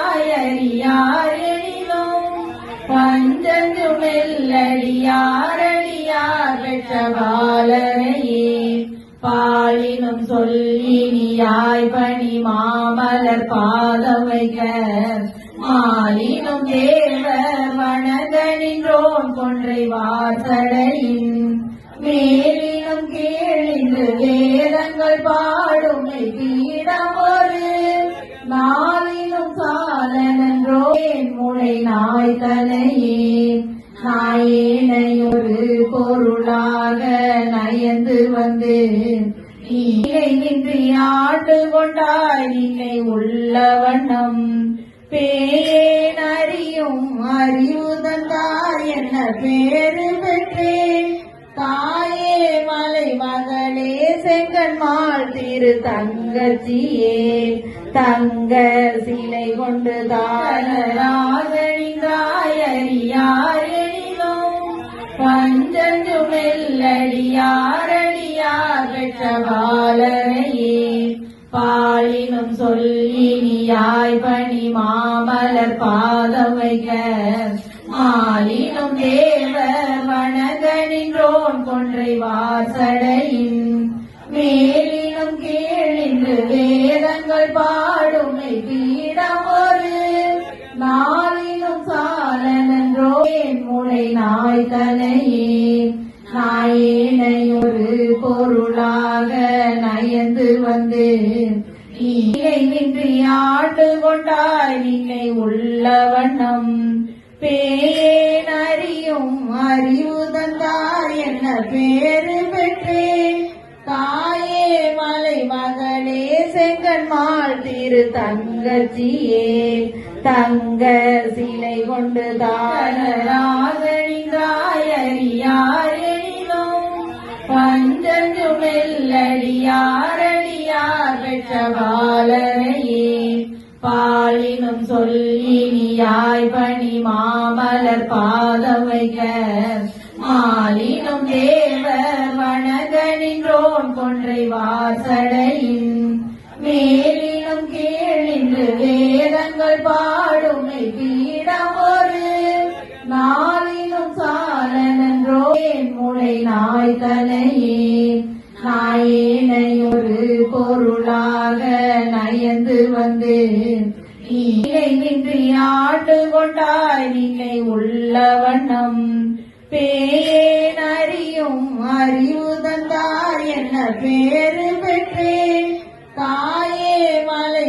கலராகணிந்தாயறியார் எனினும் பஞ்சஞ்சு மெல்லடியாரடியார் பெற்ற பாலரையே பாலினும் சொல்லினியாய் பணி மாமலர் பாதம் வைக்க மாலினும் தேவர் வணங்கனின்றோன் கொன்றை வாசடையின் மேலினும் கீழின்று வேதங்கள் பாடும் பீடம் ஒரு நாளினும் சாலனன்றோ என் முளை நாய் தலையே நாயேனையொரு பொருளாக நயந்து வந்து நீலை நின்றி ஆண்டு கொண்டாய் நிலை உள்ள வண்ணம் பேயேன் அறியும் அறிவுதந்தார் என்ன பேரு பெற்றேன் தாயே மலை மகளே செங்கன்மாள் திரு தங்கச்சியே தங்க சிலை கொண்டு தாராகணிந்தாயறியார் எனினும் பஞ்சஞ்சு மெல்லடியாரடியார் பெற்ற பாலரையே பாலினும் சொல்லினியாய் பணி மாமலர் பாதம் வைக்க மாலினும் தேவர் வணங்கனின்றோன் கொன்றை வாசடையின் மேலினும் கீழின்று வேதங்கள் பாடும் பீடம் ஒரு நாளினும் சாலனன்றோ என் முளை நாய் தலையே நாயேனையொரு பொருளாக நயந்து வந்து நீலை நின்றி ஆண்டு கொண்டாய் நிலை உள்ள வண்ணம் பேயேன் அறியும் அறிவுதந்தார் என்ன பேரு பெற்றேன் தாயே மலை மகளே செங்கன்மாள் திரு தங்கச்சியே தங்க சிலை கொண்டு தாராகணிந்தாயறியார் எனினும் பஞ்சஞ்சு மெல்லடியாரடியார் பெற்ற பாலரையே பாலினும் சொல்லினியாய் பணி மாமலர் பாதம் வைக்க மாலினும் தேவர் வணங்கனின்றோன் கொன்றை வாசடையின் மேலினும் கீழின்று வேதங்கள் பாடும் பீடம் ஒரு நாளினும் சாலனன்றோ என் முளை நாய் தலையே நாயேனையொரு பொருளாக நயந்து வந்து நீலை நின்றி ஆண்டு கொண்டாய் நிலை உள்ள வண்ணம் பேயேன் அறியும் அறிவுதந்தார் என்ன பேரு பெற்றேன் தாயே மலை